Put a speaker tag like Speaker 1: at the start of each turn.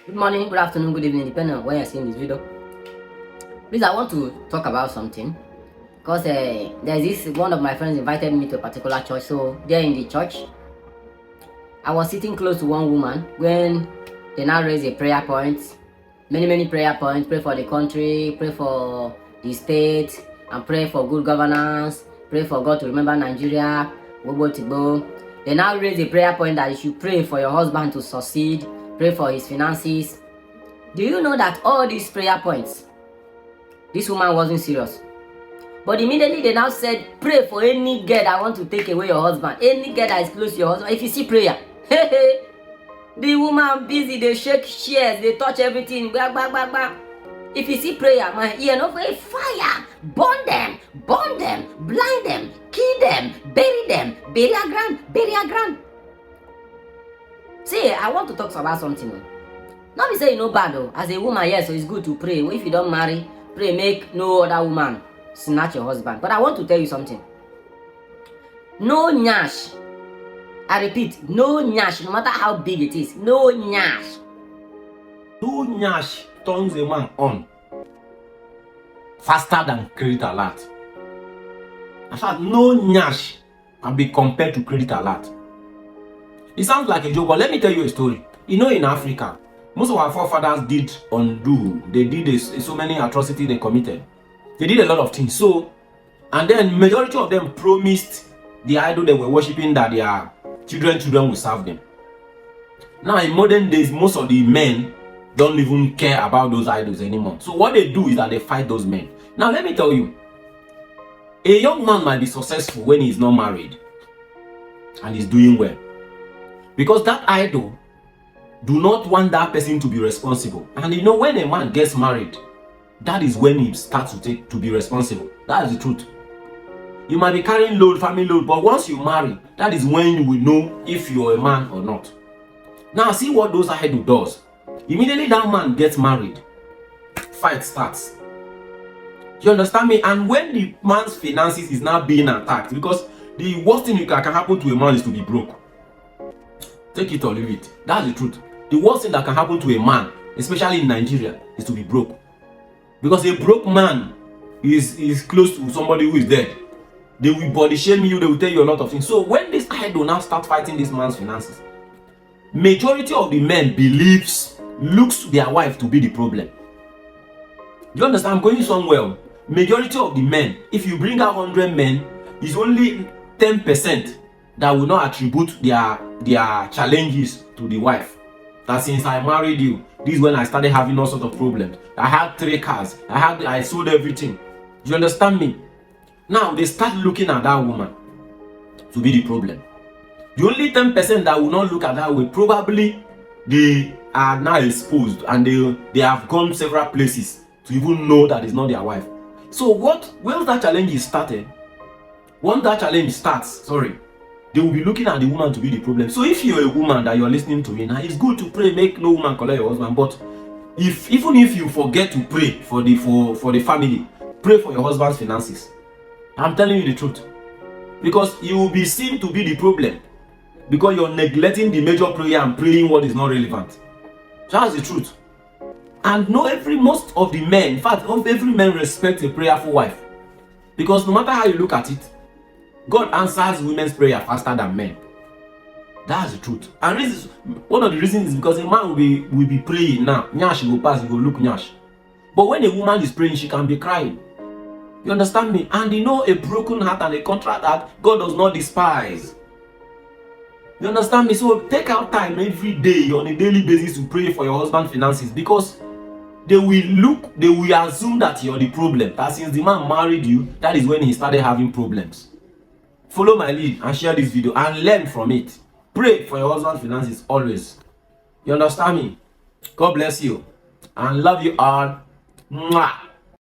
Speaker 1: Good morning, good afternoon, good evening, depending on when you're seeing this video. Please, I want to talk about something because there's this one of my friends invited me to a particular church. So there in the church, I was sitting close to one woman when they now raised a prayer point, many prayer points. Pray for the country, pray for the state, and pray for good governance. Pray for God to remember Nigeria. They now raise a prayer point that you should pray for your husband to succeed, pray for his finances. Do you know that all these prayer points, this woman wasn't serious? But immediately they now said, pray for any girl that want to take away your husband, any girl that is close to your husband. If you see prayer, the woman busy, they shake shares, they touch everything. If you see prayer, my ear no fire, burn them, blind them, kill them, bury their grand. See, I want to talk about something. Not be say you know bad though. As a woman, yes, so it's good to pray. If you don't marry, pray make no other woman snatch your husband. But I want to tell you something. No nyash. I repeat, no nyash, no matter how big it is. No nyash.
Speaker 2: No nyash turns a man on faster than credit alert. In fact, no nyash can be compared to credit alert. It sounds like a joke, but let me tell you a story. You know, in Africa, most of our forefathers did undo. They did so many atrocities they committed. They did a lot of things. So, and then majority of them promised the idol they were worshipping that their children will serve them. Now, in modern days, most of the men don't even care about those idols anymore. So what they do is that they fight those men. Now, let me tell you, a young man might be successful when he's not married and he's doing well. Because that idol do not want that person to be responsible. And you know, when a man gets married, that is when he starts to be responsible. That is the truth. You might be carrying load, family load, but once you marry, that is when you will know if you're a man or not. Now, see what those idol does. Immediately that man gets married, fight starts. You understand me? And when the man's finances is now being attacked, because the worst thing that can happen to a man is to be broke. Take it or leave it. That's the truth. The worst thing that can happen to a man, especially in Nigeria, is to be broke. Because a broke man is close to somebody who is dead. They will body shame you, they will tell you a lot of things. So when this idol now start fighting this man's finances, majority of the men looks their wife to be the problem. You understand? I'm going somewhere. Majority of the men, if you bring out 100 men, it's only 10% that will not attribute their challenges to the wife. That since I married you, this is when I started having all sorts of problems. I had 3 cars. I sold everything. Do you understand me? Now they start looking at that woman to be the problem. The only 10% that will not look at that way, probably they are now exposed and they have gone several places to even know that it's not their wife. So once that challenge is started, they will be looking at the woman to be the problem. So if you're a woman that you're listening to me now, it's good to pray, make no woman collect your husband. But even if you forget to pray for the family, pray for your husband's finances. I'm telling you the truth. Because you will be seen to be the problem. Because you're neglecting the major prayer and praying what is not relevant. That's the truth. And most of the men, in fact, every man respects a prayerful wife. Because no matter how you look at it, God answers women's prayer faster than men. That's the truth. And one of the reasons is because a man will be praying now. Nyash will pass, he will look nyash. But when a woman is praying, she can be crying. You understand me? And a broken heart and a contrite heart, God does not despise. You understand me? So take out time every day on a daily basis to pray for your husband's finances, because they will assume that you're the problem. That since the man married you, that is when he started having problems. Follow my lead and share this video and learn from it. Pray for your husband's finances always. You understand me? God bless you and love you all. Mwah.